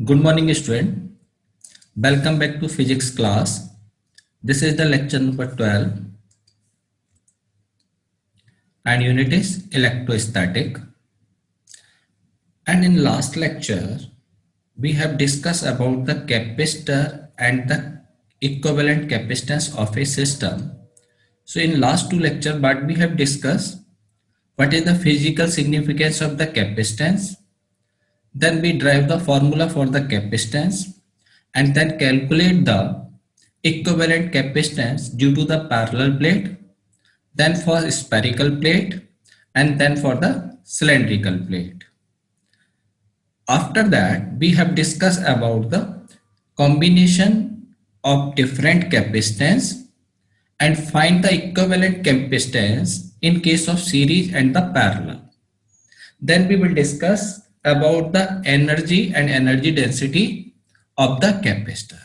Good morning, student. Welcome back to physics class. This is the lecture number 12 and unit is electrostatic. And in last lecture, we have discussed about the capacitor and the equivalent capacitance of a system. So in last two lectures, what we have discussed, what is the physical significance of the capacitance. Then we derive the formula for the capacitance and then calculate the equivalent capacitance due to the parallel plate, then for spherical plate, and then for the cylindrical plate. After that, we have discussed about the combination of different capacitance and find the equivalent capacitance in case of series and the parallel. Then we will discuss about the energy and energy density of the capacitor.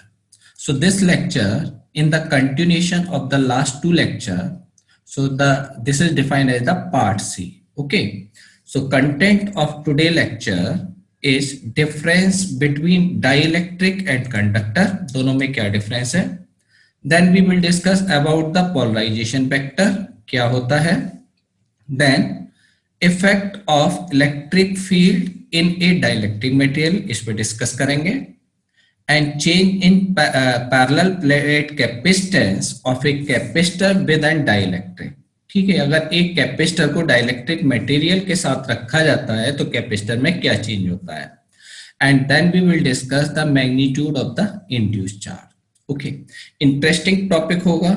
So this lecture in the continuation of the last two lecture. So this is defined as the part C. Okay. So content of today lecture is difference between dielectric and conductor. दोनों में क्या difference है? Then we will discuss about the polarization vector. क्या होता है? Then effect of electric field in a dielectric material, इस पे discuss करेंगे. And change in parallel plate capacitance of a capacitor with an dielectric. ठीक है, अगर एक कैपेसिटर को डाइलेक्ट्रिक मटेरियल के साथ रखा जाता है तो कैपेसिटर में क्या चेंज होता है. And then we will discuss the magnitude of the induced charge. Okay, interesting topic होगा,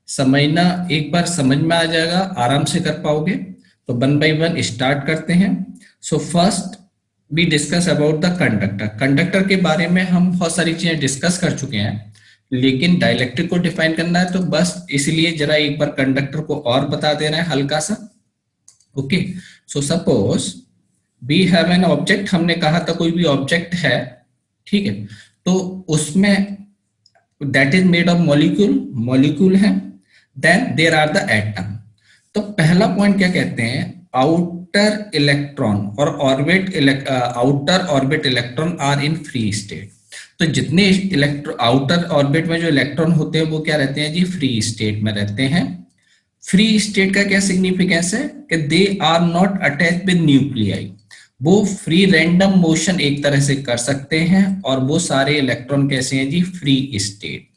समझना, एक बार समझ में आ जाएगा, आराम से कर पाओगे. तो वन बाय वन स्टार्ट करते हैं. So first we discuss about the conductor. Conductor के बारे में हम बहुत सारी चीजें डिस्कस कर चुके हैं, लेकिन डाइलेक्ट्रिक को डिफाइन करना है तो बस इसलिए जरा एक बार कंडक्टर को और बता दे रहे हैं हल्का सा. Okay, so suppose we have an object. हमने कहा था कोई भी ऑब्जेक्ट है, ठीक है, तो उसमें that is made of molecule है. Then there are the atom. तो पहला पॉइंट क्या कहते हैं, आउटर इलेक्ट्रॉन और outer orbit electron are in free state. तो जितने आउटर ऑर्बिट में जो इलेक्ट्रॉन होते हैं वो क्या रहते हैं जी, फ्री स्टेट में रहते हैं. फ्री स्टेट का क्या सिग्निफिकेंस है कि they are not attach with nuclei. वो फ्री रैंडम मोशन एक तरह से कर सकते हैं और वो सारे इलेक्ट्रॉन कैसे हैं जी, फ्री स्टेट.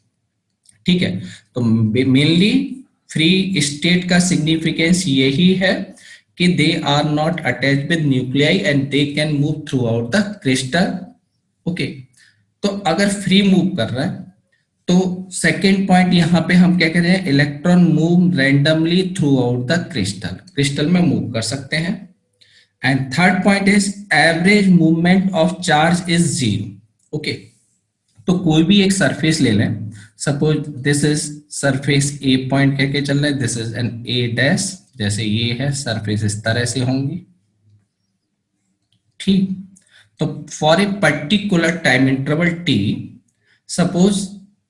ठीक है, तो मेनली फ्री स्टेट का सिग्निफिकेंस यही है कि they are not attach with nuclei and they can move throughout the crystal. Okay, तो अगर फ्री मूव कर रहा है तो सेकेंड पॉइंट यहां पे हम क्या कह रहे हैं, electron move randomly throughout the crystal में मूव कर सकते हैं. And third point is average movement of charge is zero. Okay, तो कोई भी एक सरफेस ले लें, suppose this is surface A point कह के चल रहे हैं, this is an A dash, जैसे ये है सरफेस इस तरह से होंगी. ठीक, तो for a particular time interval T, suppose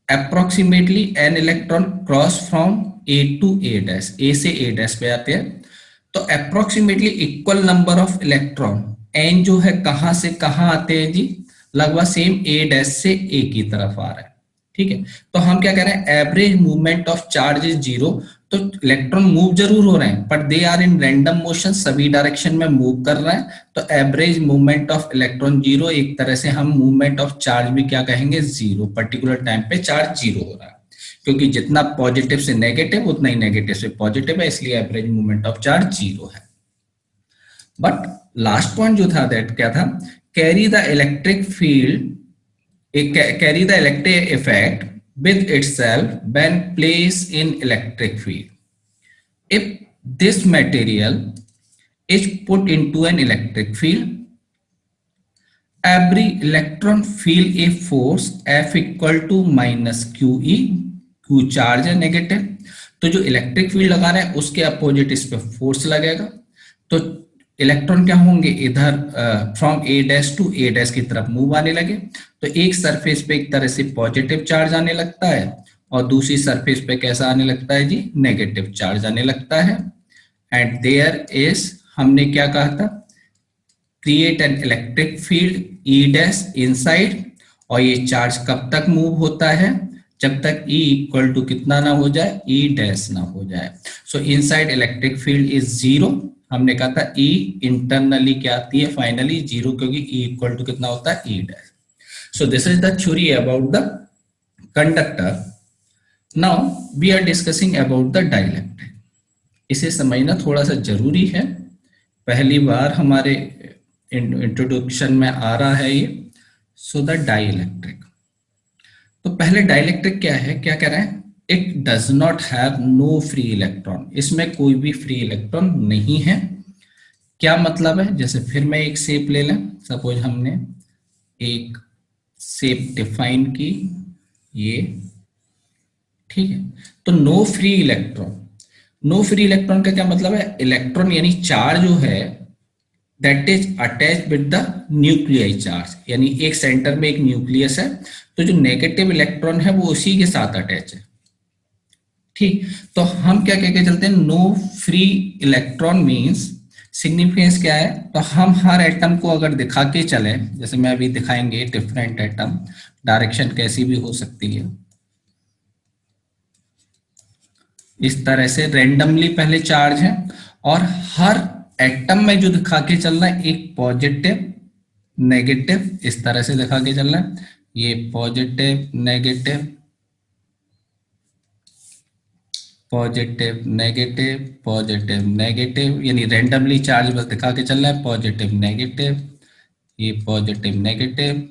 approximately N electron cross from A to A dash, A से ए डैश पे आते हैं, तो approximately equal number of electron N जो है कहां से कहां आते हैं जी, लगभग सेम ए डैश से ए की तरफ आ रहा है. ठीक है, तो हम क्या कह रहे हैं, average movement of charge is zero. तो इलेक्ट्रॉन मूव जरूर हो रहे हैं but they are in random motion, सभी डायरेक्शन में मूव कर रहे हैं. तो average movement of electron zero, एक तरह से हम मूवमेंट ऑफ चार्ज भी क्या कहेंगे, जीरो. पर्टिकुलर टाइम पे चार्ज जीरो हो रहा है, क्योंकि जितना पॉजिटिव से नेगेटिव उतना ही नेगेटिव से पॉजिटिव है, इसलिए average movement of charge zero है. बट लास्ट पॉइंट जो था दैट क्या था, carry the electric field, carry the electric effect with itself when placed in electric field. If this material is put into an electric field, every electron feel a force F equal to minus QE. Q charge है negative, तो जो electric field लगा रहे हैं उसके opposite इस पे force लगेगा. तो इलेक्ट्रॉन क्या होंगे, इधर from A dash to A dash की तरफ मूव आने लगे. तो एक सरफेस पे एक तरह से पॉजिटिव चार्ज आने लगता है और दूसरी सरफेस पे कैसा आने लगता है जी, नेगेटिव चार्ज आने लगता है. एंड देयर इज, हमने क्या कहा था, create an electric field E dash inside, और ये चार्ज कब तक मूव होता है, जब तक E इक्वल टू कितना ना हो जाए, E डैश ना हो जाए। So inside electric field is zero. हमने कहा था E इंटरनली क्या आती है, फाइनली जीरो, क्योंकि E इक्वल टू कितना होता है, E dash. So this is the theory about the conductor. Now we are discussing about the dielectric. इसे समझना थोड़ा सा जरूरी है, पहली बार हमारे इंट्रोडक्शन में आ रहा है ये। सो द डाइलेक्ट्रिक, तो पहले डाइलेक्ट्रिक क्या है, क्या कह रहे हैं, it does not have no free electron, इसमें कोई भी फ्री इलेक्ट्रॉन नहीं है। क्या मतलब है, जैसे फिर मैं एक शेप ले लें, सपोज हमने एक शेप डिफाइन की, ये ठीक है, तो no free electron. No free electron का क्या मतलब है, इलेक्ट्रॉन यानी चार्ज जो है that is attach with the nuclei charge, यानी एक सेंटर में एक न्यूक्लियस है, तो जो नेगेटिव इलेक्ट्रॉन है वो उसी के साथ अटैच है। ठीक, तो हम क्या कह के चलते हैं, no free electron means significance क्या है, तो हम हर एटम को अगर दिखा के चले, जैसे मैं अभी दिखाएंगे डिफरेंट एटम, डायरेक्शन कैसी भी हो सकती है, इस तरह से रेंडमली पहले चार्ज है, और हर एटम में जो दिखा के चलना है, एक पॉजिटिव नेगेटिव, इस तरह से दिखा के चलना है, ये positive negative, positive negative, positive negative, यानी रेंडमली चार्ज बस दिखा के चलना है, पॉजिटिव नेगेटिव, ये पॉजिटिव नेगेटिव,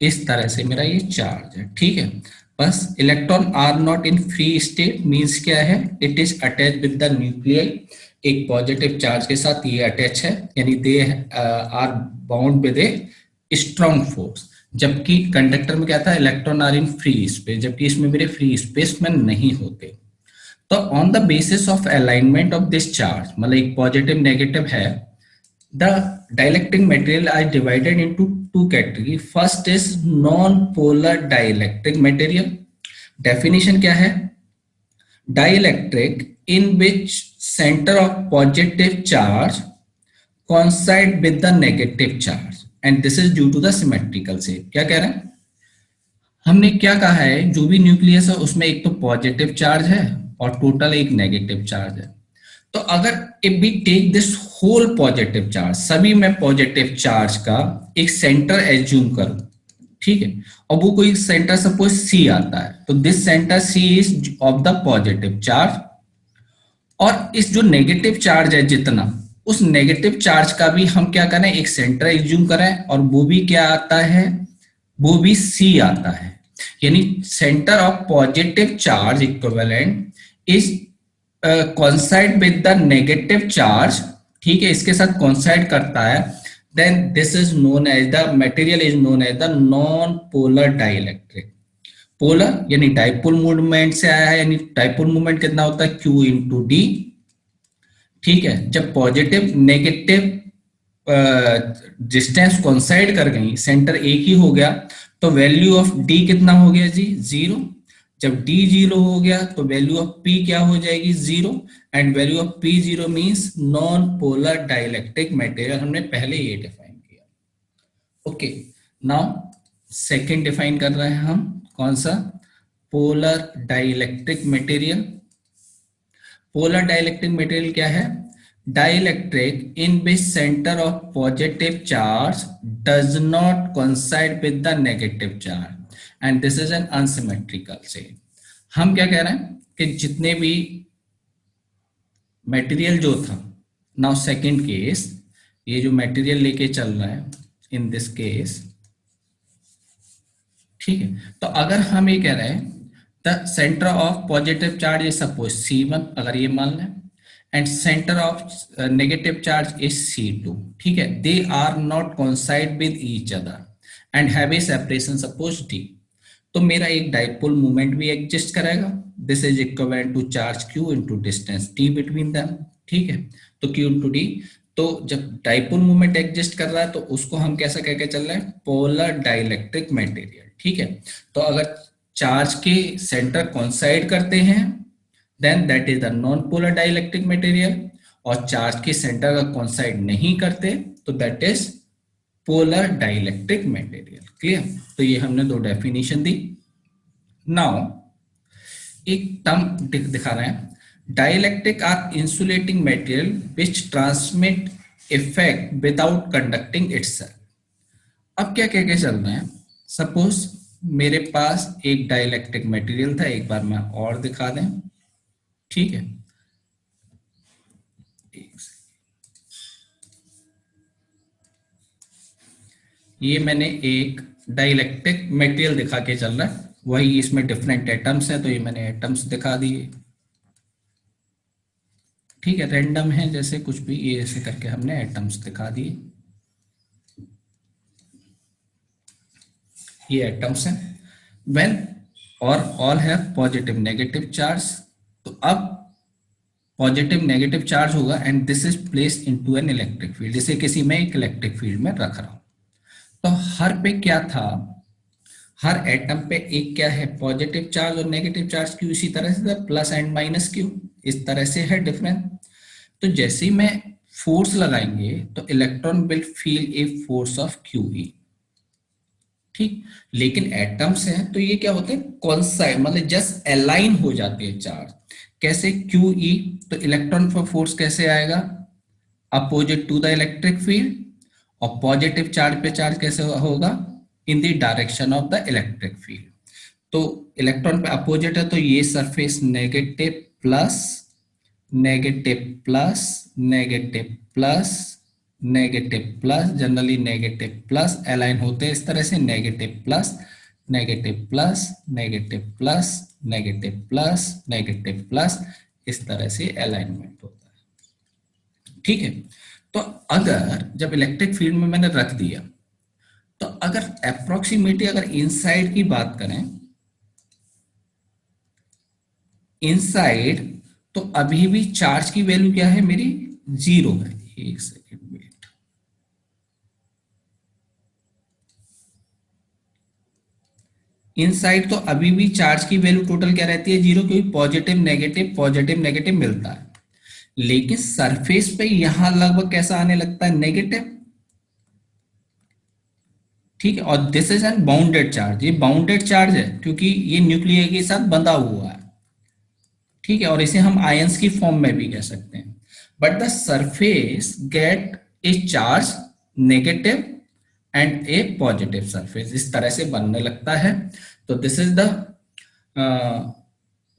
इस तरह से मेरा ये चार्ज है। ठीक है, बस electron are not in free state means क्या है, it is attach with the nuclei, एक पॉजिटिव चार्ज के साथ ये अटैच है, यानी they are bound with a strong force. जबकि कंडक्टर में क्या था, electron are in free space, जबकि इसमें मेरे फ्री स्पेस में नहीं होते। तो on the basis of alignment of this charge, मतलब एक पॉजिटिव नेगेटिव है, the dielectric material are divided into two categories. First is non-polar dielectric material. Definition क्या है, dielectric in which center of positive charge coincide with the negative charge and this is due to the symmetrical shape. क्या कह रहे हैं, हमने क्या कहा है, जो भी न्यूक्लियस है उसमें एक तो पॉजिटिव चार्ज है और टोटल एक नेगेटिव चार्ज है। तो अगर if we take this whole positive charge, सभी में पॉजिटिव चार्ज का एक सेंटर एज्यूम करूं, ठीक है, और वो कोई सेंटर सपोज सी आता है, तो this centre C is of the positive charge, और इस जो नेगेटिव चार्ज है जितना, उस नेगेटिव चार्ज का भी हम क्या करें, एक सेंटर एज्यूम करें, और वो भी क्या आता है, वो भी सी आता है, यानी centre of positive charge equivalent is coincide with the negative charge, ठीक है, इसके साथ coincide करता है, then this is known as the material is known as the non-polar dielectric. Polar यानी डाइपोल मूवमेंट से आया है, यानी डाइपोल मूवमेंट कितना होता है, Q इंटू डी। ठीक है, जब पॉजिटिव नेगेटिव डिस्टेंस कोइंसाइड कर गई, सेंटर एक ही हो गया, तो वैल्यू ऑफ डी कितना हो गया जी, जीरो। जब डी जीरो हो गया तो वैल्यू ऑफ पी क्या हो जाएगी, zero, and value of P zero means non polar dielectric material, हमने पहले ये डिफाइन किया। ओके, नाउ सेकंड डिफाइन कर रहे हैं हम, कौन सा, polar dielectric material. Polar dielectric material क्या है, dielectric in which centre of positive charge does not coincide with the negative charge and this is N unsymmetrical से। हम क्या कह रहे हैं कि जितने भी मटेरियल जो था, नाउ सेकंड केस, ये जो मटेरियल लेके चल रहा है इन दिस केस, ठीक है, तो अगर हम ये कह रहे हैं the centre of positive charge is suppose C1, अगर ये मान लें, and centre of negative charge is C2, ठीक है, they are not coincide with each other and have a separation suppose D, तो मेरा एक डाइपोल मूवमेंट भी एग्जिस्ट करेगा, this is equivalent to charge Q into distance D between them, ठीक है, तो Q इनटू D। तो जब डाइपोल मूवमेंट एग्जिस्ट कर रहा है तो उसको हम कैसा कह के चल रहे हैं, पोलर डाइलेक्ट्रिक मटेरियल, ठीक है। तो अगर चार्ज के सेंटर कोइंसाइड करते हैं then that is the non polar dielectric material, और चार्ज के सेंटर का कोइंसाइड नहीं करते तो that is polar dielectric material. Clear? तो ये हमने दो डेफिनेशन दी। नाउ एक टर्म दिखा रहे हैं, dielectric are insulating material which transmit effect without conducting itself. अब क्या कह के चल रहे हैं, सपोज मेरे पास एक डाइलेक्ट्रिक मटेरियल था, एक बार मैं और दिखा दें। ठीक है, ये मैंने एक डाइलेक्ट्रिक मटेरियल दिखा के चल रहा है, वही इसमें डिफरेंट एटम्स हैं, तो ये मैंने एटम्स दिखा दिए। ठीक है, रैंडम है जैसे कुछ भी, ये ऐसे करके हमने एटम्स दिखा दिए। ये एटम्स हैं व्हेन और all have positive negative charge. तो अब पॉजिटिव नेगेटिव चार्ज होगा and this is placed into an electric field, इसे किसी में एक इलेक्ट्रिक फील्ड में रख रहा हूं। तो हर पे क्या था, हर एटम पे एक क्या है, पॉजिटिव चार्ज और नेगेटिव चार्ज क्यू, इसी तरह से प्लस एंड माइनस क्यू, इस तरह से है डिफरेंस। तो जैसे ही मैं फोर्स लगाएंगे तो electron will feel a force of Q E. ठीक, लेकिन एटम्स हैं तो ये क्या होते हैं, कॉन्साइड, मतलब जस्ट अलाइन हो जाते हैं चार्ज। कैसे, क्यू ई, तो इलेक्ट्रॉन पर फोर्स कैसे आएगा, opposite to the electric field, और पॉजिटिव चार्ज पे चार्ज कैसे होगा, in the direction of the electric field. तो इलेक्ट्रॉन पे अपोजिट है तो ये surface negative plus, negative plus, negative plus, negative plus, generally negative plus align होते हैं इस तरह से, negative plus, negative plus, negative plus, negative plus, negative plus, इस तरह से अलाइनमेंट होता है। ठीक है, तो अगर जब इलेक्ट्रिक फील्ड में मैंने रख दिया, तो अगर अप्रोक्सीमेटली अगर इनसाइड की बात करें, इनसाइड, तो अभी भी चार्ज की वैल्यू क्या है मेरी, 0 है। एक सेकेंड वेट, इनसाइड तो अभी भी चार्ज की वैल्यू टोटल क्या रहती है, 0, क्योंकि पॉजिटिव नेगेटिव मिलता है। लेकिन सरफेस पे यहां लगभग कैसा आने लगता है, नेगेटिव। ठीक है, और this is N bounded charge, ये बाउंडेड चार्ज है क्योंकि ये न्यूक्लियर के साथ बंधा हुआ है। ठीक है, और इसे हम आयंस की फॉर्म में भी कह सकते हैं। But the surface gate A charge, negative and A positive surface, इस तरह से बनने लगता है। तो this is the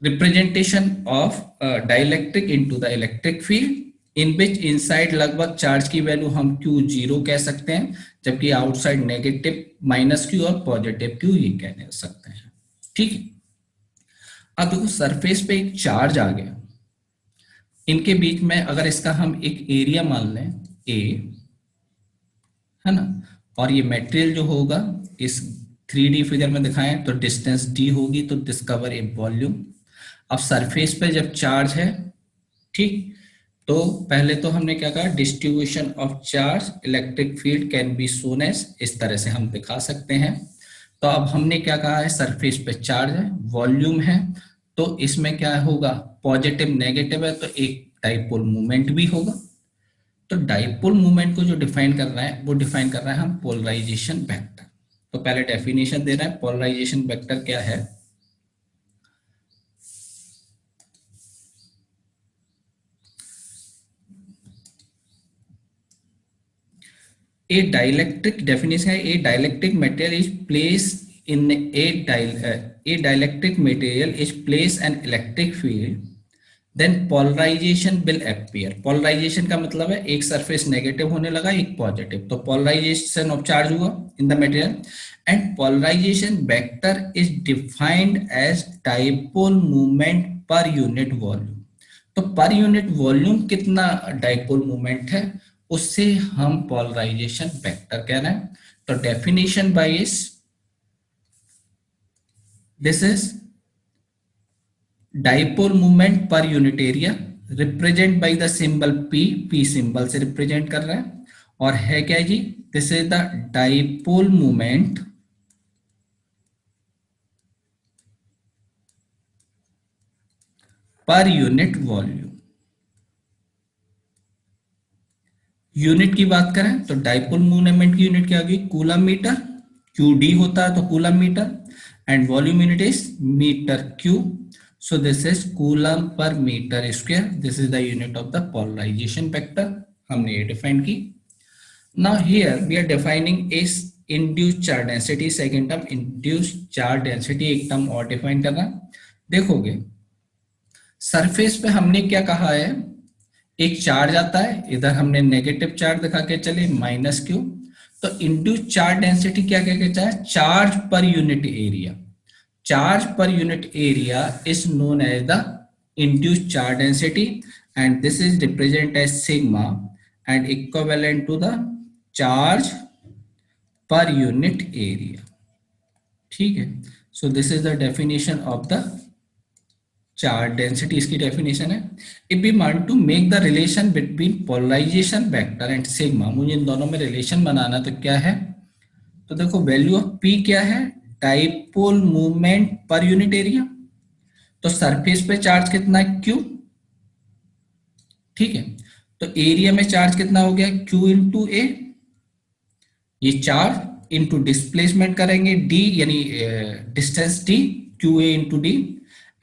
representation of dielectric into the electric field, in which inside लगभग चार्ज की वैल्यू हम क्यू 0 कह सकते हैं, जबकि आउटसाइड नेगेटिव माइनस क्यू और पॉजिटिव क्यू ये कह सकते हैं। ठीक है, अब देखो सरफेस पे एक चार्ज आ गया, इनके बीच में अगर इसका हम एक एरिया मान लें ए, है ना, और ये मटेरियल जो होगा इस 3D फिगर में दिखाएं तो डिस्टेंस डी होगी, तो डिस्कवर ए वॉल्यूम। अब सरफेस पे जब चार्ज है, ठीक, तो पहले तो हमने क्या कहा, distribution of charge electric field can be shown as, इस तरह से हम दिखा सकते हैं। तो अब हमने क्या कहा है, सरफेस पे चार्ज है, वॉल्यूम है, तो इसमें क्या होगा, पॉजिटिव नेगेटिव है तो एक डाइपोल मूवमेंट भी होगा। तो डाइपोल मूवमेंट को जो डिफाइन कर रहा है वो डिफाइन कर रहा है हम पोलराइजेशन वेक्टर। तो पहले डेफिनेशन दे रहा है, पोलराइजेशन वेक्टर क्या है, ए डाइलेक्ट्रिक, डेफिनेशन है, a dielectric material is place in a dielectric material is place an electric field, then polarization will appear. Polarization का मतलब है एक सरफेस नेगेटिव होने लगा, एक पॉजिटिव, तो पोलराइजेशन ऑफ चार्ज हुआ in the material, and polarization vector is defined as dipole movement per unit volume. तो पर यूनिट वॉल्यूम कितना डाइपोल मूवमेंट है, उससे हम पोलराइजेशन वेक्टर कह रहे हैं। तो definition wise this is dipole movement per unit area, represent by the symbol P, P symbol से रिप्रेजेंट कर रहा है, और है क्या जी, this is the dipole movement per unit volume. Unit की बात करें तो डाइपोल मोमेंट की यूनिट क्या होगी, कूलम मीटर, क्यू डी होता है तो coulomb metre, and volume unit is metre cube, so this is coulomb per metre square, this is the unit of the polarisation vector, हमने ये डिफाइन की। Now here we are defining is induced charge density, second term induced charge density, एक term और define करना। देखोगे surface पे हमने क्या कहा है, एक चार्ज आता है, इधर हमने नेगेटिव चार्ज दिखा के चले माइनस क्यू, तो इंड्यूस चार्ज डेंसिटी क्या कह के चाहे, charge per unit area, charge per unit area is known as the induce charge density, and this is represent as sigma and equivalent to the charge per unit area. ठीक है, so this is the definition of the charge density, इसकी definition है। If we want to make the relation between polarisation vector and sigma, मुझे इन दोनों में relation बनाना, तो क्या है, तो देखो वैल्यू ऑफ पी क्या है, dipole movement per unit area, तो सरफेस पे चार्ज कितना है, क्यू, ठीक है, तो एरिया में चार्ज कितना हो गया, क्यू इंटू ए, ये चार्ज इंटू डिस्प्लेसमेंट करेंगे डी, यानी distance D, Q A into D,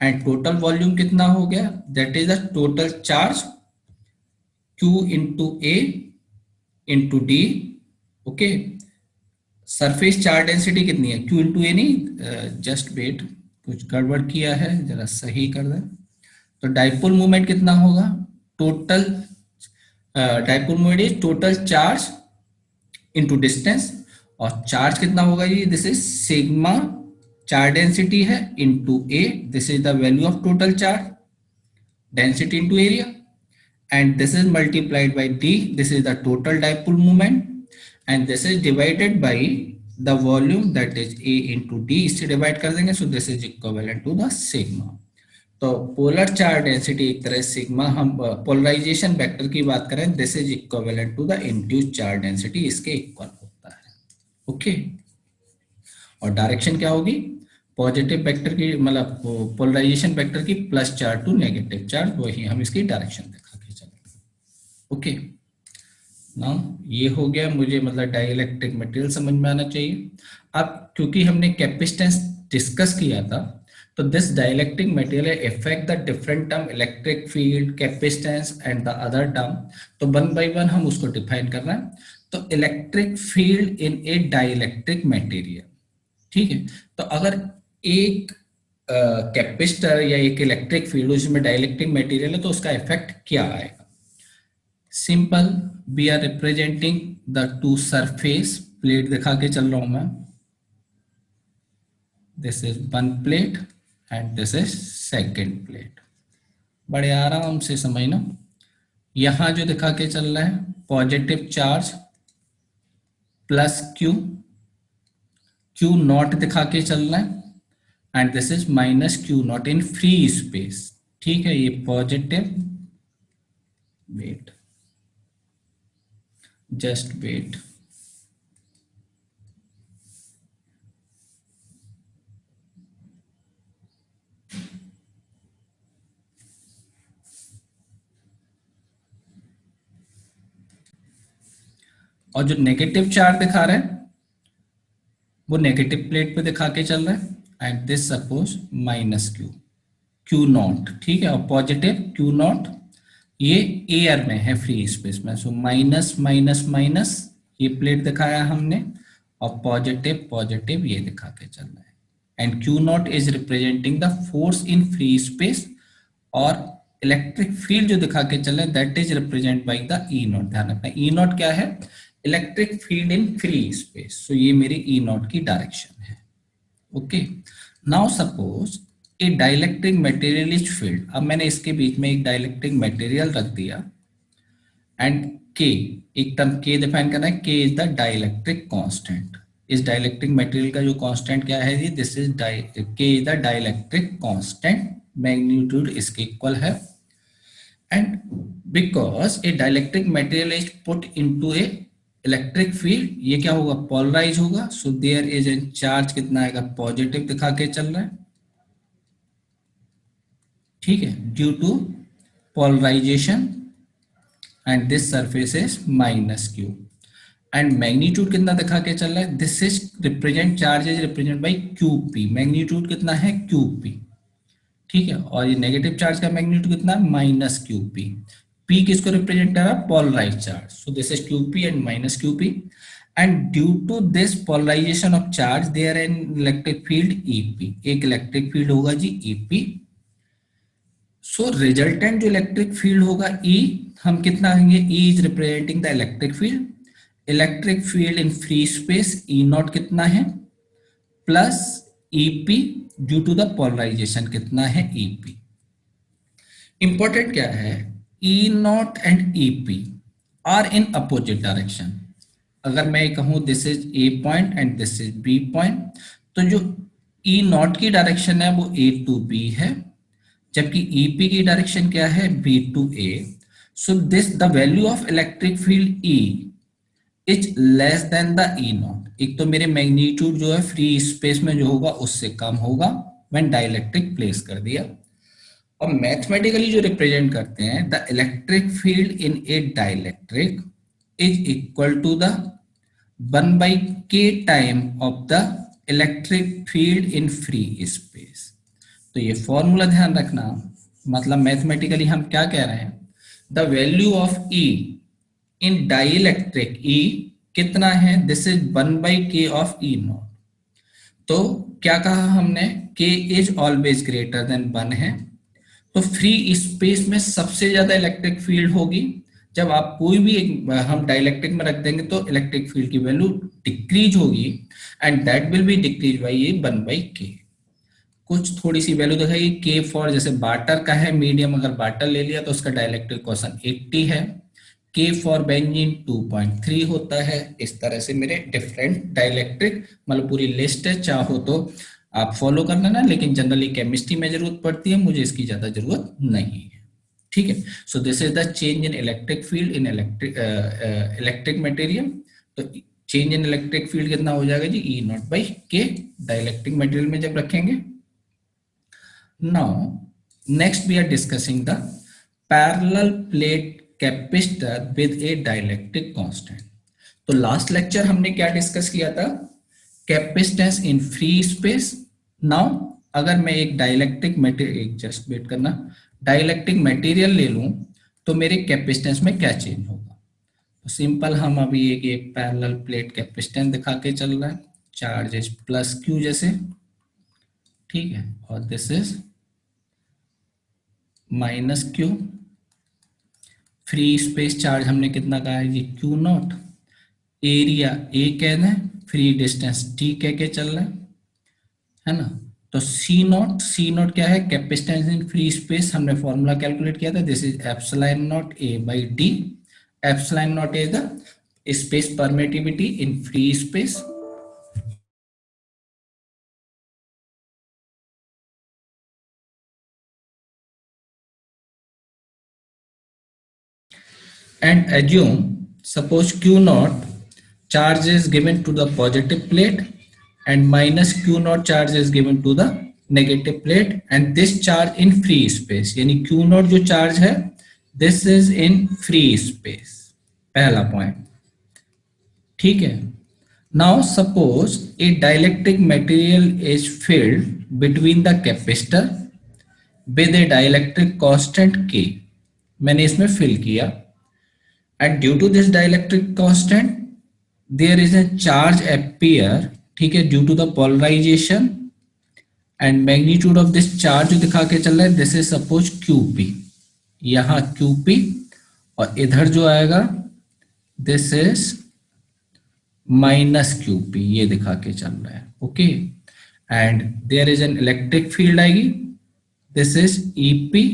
and total volume कितना हो गया, that is the total charge Q into A into D. Okay, surface charge density कितनी है, Q इंटू ए नहीं, just wait, कुछ गड़बड़ किया है, जरा सही कर दें। तो डाइपोल मूवमेंट कितना होगा, total dipole movement is total charge into distance, और चार्ज कितना होगा जी, this is sigma, charge density है into A, this is the value of total charge density into area, and this is multiplied by d, this is the total dipole moment, and this is divided by the volume, that is a into d, इससे divide कर देंगे, so this is equivalent to the sigma। तो polar charge density एक तरह sigma, हम polarisation vector की बात करें, this is equivalent to the induced charge density, इसके इक्वल होता है। ओके, और डायरेक्शन क्या होगी, पॉजिटिव वेक्टर की, मतलब पोलराइजेशन वेक्टर की plus charge to negative charge, वही हम इसकी डायरेक्शन दिखा के चलेंगे। ओके, नाउ ये हो गया, मुझे मतलब डाइलेक्ट्रिक मटेरियल समझ में आना चाहिए। अब क्योंकि हमने कैपेसिटेंस डिस्कस किया था, तो this dielectric material effect the different term, electric field, capacitance and the other term, तो वन बाय वन हम उसको डिफाइन करना है। तो electric field in a dielectric material, ठीक है, तो अगर एक कैपेसिटर या एक इलेक्ट्रिक फील्ड, उसमें डाइलेक्ट्रिक मटेरियल है, तो उसका इफेक्ट क्या आएगा, simple, we are representing the two surface, plate दिखा के चल रहा हूं मैं, this is one plate and this is second plate, बड़े आराम से समझना। यहां जो दिखा के चल रहा है positive charge plus Q, Q not दिखा के चल रहा है, and this is minus Q not in free space, ठीक है, ये पॉजिटिव, वेट, जस्ट वेट, और जो नेगेटिव चार्ज दिखा रहा है वो नेगेटिव प्लेट पे दिखा के चल रहा है, and this suppose minus Q, Q not, ठीक है, और पॉजिटिव क्यू नॉट ये एयर में है, फ्री स्पेस में, सो माइनस माइनस माइनस, ये प्लेट दिखाया हमने, और पॉजिटिव पॉजिटिव ये दिखा के चल रहा है, and Q not is representing the force in free space, और इलेक्ट्रिक फील्ड जो दिखा के चल रहा है that is represent by the E not. ध्यान रखना, ई नॉट क्या है, electric field in free space, so ये मेरी ई नॉट की डायरेक्शन है। Okay, now suppose a dielectric material is field, अब मैंने इसके बीच में एक डाइलेक्ट्रिक मटेरियल रख दिया, एंड के, एक टर्म के डिफाइन करना है, K is the dielectric constant, इस डाइलेक्ट्रिक मटेरियल का जो कांस्टेंट क्या है जी, this is K is the dielectric constant, magnitude इसके इक्वल है, and because a dielectric material is put into a electric field, ये क्या होगा, पोलराइज होगा, so there is an charge कितना आएगा, पॉजिटिव दिखा के चल रहा है, ठीक है, due to polarisation, and this surface is minus Q and magnitude कितना दिखा के चल रहा है, this is represent charge is represent by Q P, magnitude कितना है क्यू पी, ठीक है। और ये नेगेटिव चार्ज का मैग्नीट्यूड कितना है माइनस क्यू पी, पी किसको रिप्रेजेंट कर रहा है polarise charge, so this is Q P and minus Q P and due to this polarisation of charge there an electric field EP, एक electric field होगा जी EP. So resultant जो electric field होगा E, हम कितना कहेंगे E is representing the electric field, electric field in free space E naught कितना है plus EP due to the polarization कितना है ईपी। इंपॉर्टेंट क्या है, E not and EP are in opposite direction. अगर मैं कहूं this is A point and this is B point, तो जो ई नॉट की डायरेक्शन है वो ए टू बी है, जबकि ईपी की डायरेक्शन क्या है B to A. So this the value of electric field E is less than the E naught, एक तो मेरे मैग्नीट्यूड जो है फ्री स्पेस में जो होगा उससे कम होगा व्हेन डाइलेक्ट्रिक प्लेस कर दिया। और मैथमेटिकली जो रिप्रेजेंट करते हैं the electric field in a dielectric is equal to the 1/k time of the electric field in free space. तो ये फॉर्मूला ध्यान रखना, मतलब मैथमेटिकली हम क्या कह रहे हैं, the value of E in dielectric E कितना है, this is 1/k of E not. तो क्या कहा हमने, k is always greater than 1 है, तो फ्री स्पेस में सबसे ज्यादा इलेक्ट्रिक फील्ड होगी। जब आप कोई भी एक हम डाइलेक्ट्रिक में रख देंगे तो इलेक्ट्रिक फील्ड की वैल्यू डिक्रीज होगी and that will be decrease by ये 1/k। कुछ थोड़ी सी वैल्यू दिखाई, k फॉर जैसे बाटर का है मीडियम, अगर बाटर ले लिया तो उसका डाइलेक्ट्रिक क्वेश्चन 80 है, k फॉर बेंजीन 2.3 होता है। इस तरह से मेरे डिफरेंट डाइलेक्ट्रिक, मतलब पूरी लिस्ट है, चाहो तो आप फॉलो करना ना, लेकिन जनरली केमिस्ट्री में जरूरत पड़ती है, मुझे इसकी ज्यादा जरूरत नहीं है, ठीक है। So this is the change in electric field in electric material. तो चेंज इन इलेक्ट्रिक फील्ड कितना हो जाएगा जी E naught by K dielectric material में जब रखेंगे। Now next we are discussing the parallel plate capacitor with a dielectric constant. तो last lecture हमने क्या डिस्कस किया था, capacitance in free space. Now अगर मैं एक डाइलेक्ट्रिक मटेरियल, जस्ट वेट करना, डाइलेक्ट्रिक मटेरियल ले लूं तो मेरे कैपेसिटेंस में क्या चेंज होगा। तो सिंपल हम अभी एक पैरेलल प्लेट कैपेसिटेंस दिखा के चल रहा है, चार्ज इज प्लस क्यू जैसे, ठीक है, और this is minus Q. Free space charge हमने कितना कहा है G Q not, area A कह दें, फ्री डिस्टेंस टी कह के चल रहा है ना। तो सी नॉट क्या है, कैपेसिटेंस इन फ्री स्पेस, हमने फॉर्मूला कैलकुलेट किया था, this is epsilon naught A by D. Epsilon not is the space permittivity in free space. And assume, suppose Q naught charge is given to the positive plate and minus Q naught charge is given to the negative plate and this charge in free space, यानी Q naught जो charge है this is in free space, पहला point, ठीक है। Now suppose a dielectric material is filled between the capacitor with a dielectric constant K, मैंने इसमें fill किया, and due to this dielectric constant there is a charge appear, ठीक है, due to the polarization and magnitude of this charge जो दिखा के चल रहा है this is suppose QP, यहाँ QP और इधर जो आएगा this is माइनस QP, ये दिखा के चल रहा है, okay. And there is an electric field आएगी, this is EP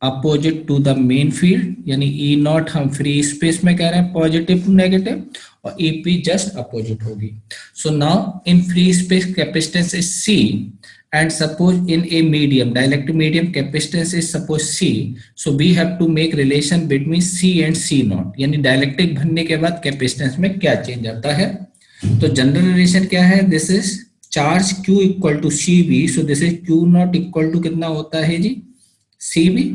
opposite to the main field, यानी E नॉट हम फ्री स्पेस में कह रहे हैं पॉजिटिव टू नेगेटिव और EP जस्ट अपोजिट होगी। So now in free space capacitance is C and suppose in a medium dielectric medium capacitance is suppose C, so we have to make relation between C and C naught, यानी dielectric भरने के बाद capacitance में क्या change आता है। तो general relation क्या है, this is charge Q equal to CV, so this is Q naught equal to कितना होता है जी CV,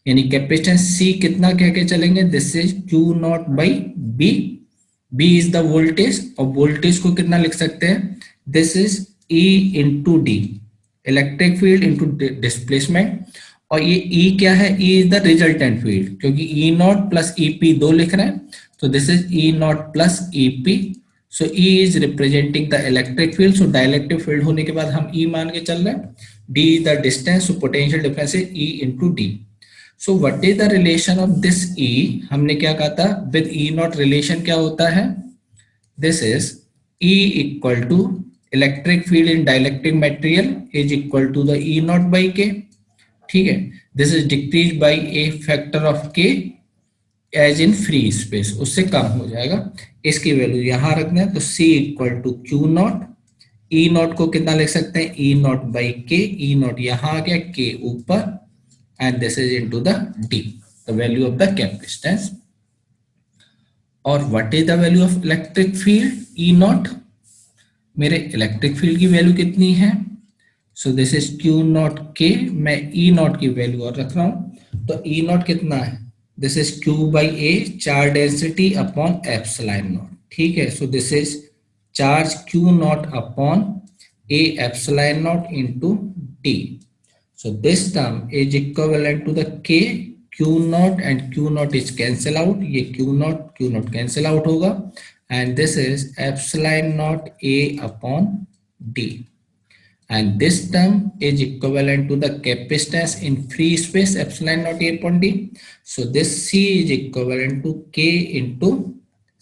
यानी कैपेसिटेंस सी कितना कह के चलेंगे, this is Q naught by V, V is the voltage, और वोल्टेज को कितना लिख सकते हैं, this is E into D, electric field into displacement, और ये ई क्या है, E is the resultant field, क्योंकि E naught plus E P दो लिख रहे हैं, तो this is E naught plus E P, so E is representing the electric field, so dielectric field होने के बाद हम ई मान के चल रहे हैं, D is the distance, so potential difference is E into D. So what is the relation of this E, हमने क्या कहा था, विद ई नॉट रिलेशन क्या होता है, this is E equal to electric field in dielectric material is equal to the E naught by K, ठीक है, this is decrease by a factor of K as in free space, उससे कम हो जाएगा, इसकी वैल्यू यहां रखना है, तो C equal to Q naught, E naught को कितना लिख सकते हैं, ई नॉट बाई के, ई नॉट यहां आ गया, के ऊपर, and this is into the D, the value of the capacitance. और what is the value of electric field, E not, मेरे इलेक्ट्रिक फील्ड की वैल्यू कितनी है, so this is Q not के, मैं ई नॉट की वैल्यू और रख रहा हूं, तो ई नॉट कितना है, this is Q by A, charge density upon epsilon naught, ठीक है, so this is charge Q naught upon A epsilon naught into D, so this term is equivalent to the K, Q naught and Q not is cancel out, ये Q naught cancel out होगा, and this is epsilon naught A upon D, and this term is equivalent to the capacitance in free space epsilon naught A upon D. So this C is equivalent to K into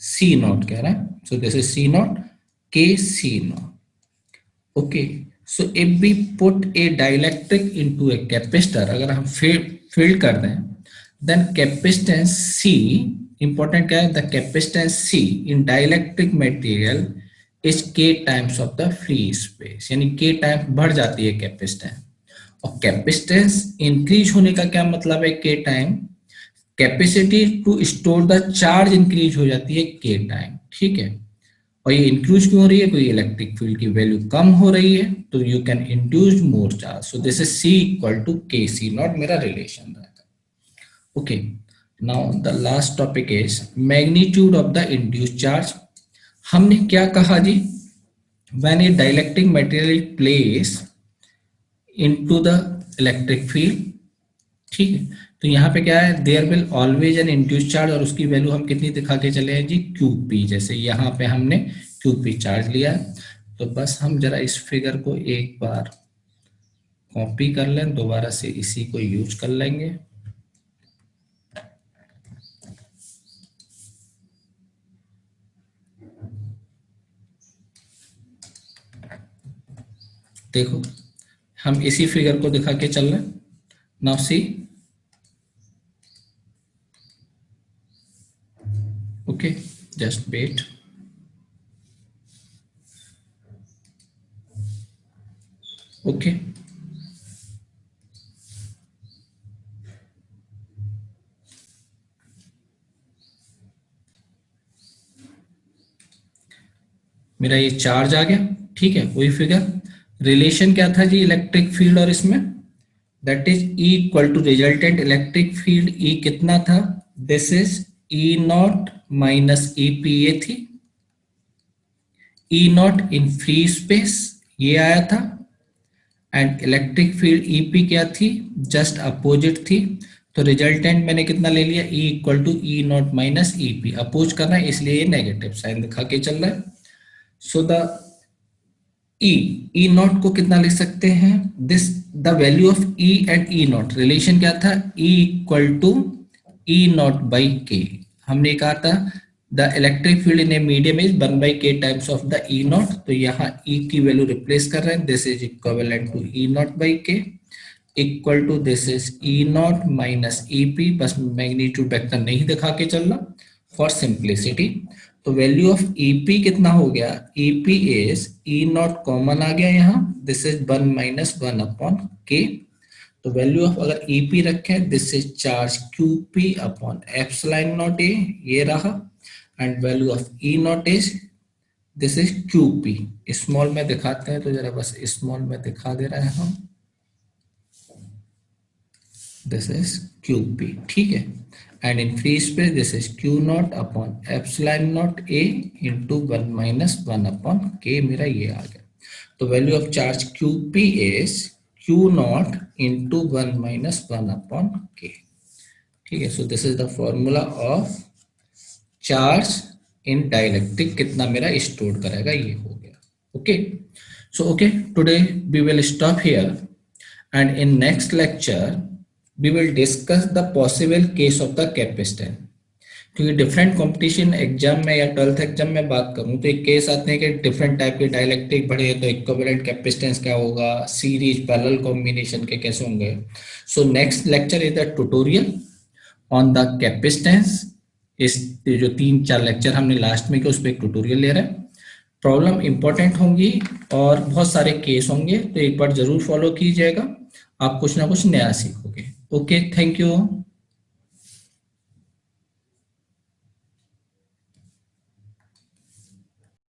C naught कह रहा है. So this is C naught, K C naught. Okay. So if we put a dielectric into a capacitor, अगर हम field कर दें, then capacitance C, important क्या है, the capacitance C in dielectric material is k times of the free space, यानी k time बढ़ जाती है कैपेसिटेंस, और कैपेसिटेंस इंक्रीज होने का क्या मतलब है, k time, capacity to store the charge increase हो जाती है k टाइम, ठीक है, और ये इंक्रीज क्यों हो रही है, कोई इलेक्ट्रिक फील्ड की वैल्यू कम हो रही है, तो you can induce more charge, so this is C equal to K C naught, मेरा रिलेशन रहेगा। Okay, now the last topic is magnitude of the induced charge. हमने क्या कहा जी, when a dielectric material is placed into the electric field, ठीक है, तो यहाँ पे क्या है, there will always an induced charge, और उसकी वैल्यू हम कितनी दिखा के चले हैं जी, QP, जैसे यहाँ पे हमने QP चार्ज लिया है, तो बस हम जरा इस फिगर को एक बार कॉपी कर लें, दोबारा से इसी को यूज कर लेंगे। देखो हम इसी फिगर को दिखा के चल रहे हैं, now see, okay, just wait, okay, मेरा ये चार्ज आ गया, ठीक है, वही फिगर, रिलेशन क्या था जी इलेक्ट्रिक फील्ड और इसमें, that is E equal to resultant electric field, E कितना था, this is E naught minus E P, ये थी E naught in free space, ये आया था, and electric field E P क्या थी, जस्ट अपोजिट थी, तो रिजल्टेंट मैंने कितना ले लिया, E equal to E naught minus E P, oppose कर रहा है इसलिए ये नेगेटिव साइन दिखा के चल रहा है, सो द ई नॉट को कितना लिख सकते हैं, this the value of E and E naught, relation क्या था, E equal to E naught by K, हमने कहा था the electric field in a medium is 1 by k times of the E not, तो यहाँ E की value replace कर रहे हैं, this is equivalent to E naught by K equal to this is E naught minus E P, बस magnitude vector नहीं दिखा के चल रहा फॉर सिंप्लिसिटी, तो वैल्यू ऑफ EP कितना हो गया, EP is E naught common आ गया यहाँ, दिस इज 1 माइनस 1 अपॉन के, तो वैल्यू ऑफ अगर EP रखें, this is charge QP upon epsilon not A, ये रहा, and value of E not is this is QP, small में दिखाते हैं, तो जरा बस स्मॉल में दिखा दे रहे हैं हम, दिस इज क्यू पी, ठीक है। And in free space this is Q naught upon epsilon naught A into 1 - 1 upon K, मेरा ये आ गया। तो value of charge Q P is Q naught into 1 - 1 upon K, ठीक है। So this is the formula of charge in dielectric, कितना मेरा store करेगा, ये हो गया। Okay, so okay, today we will stop here and in next lecture we will discuss the possible case of the capacitance। क्योंकि different competition exam में या 12th exam में बात करूं तो एक केस आते हैं कि डिफरेंट टाइप के डाइलेक्ट्रिक बढ़े तो इक्विवेलेंट कैपेसिटेंस क्या होगा, सीरीज पैरेलल कॉम्बिनेशन के कैसे होंगे। So next lecture is the tutorial on the capacitance. इस जो 3-4 लेक्चर हमने लास्ट में किया उस पर एक ट्यूटोरियल ले रहे हैं। प्रॉब्लम इंपॉर्टेंट होंगी और बहुत सारे केस होंगे, तो एक बार जरूर फॉलो कीजिएगा, आप कुछ ना कुछ नया सीखोगे। Okay, thank you.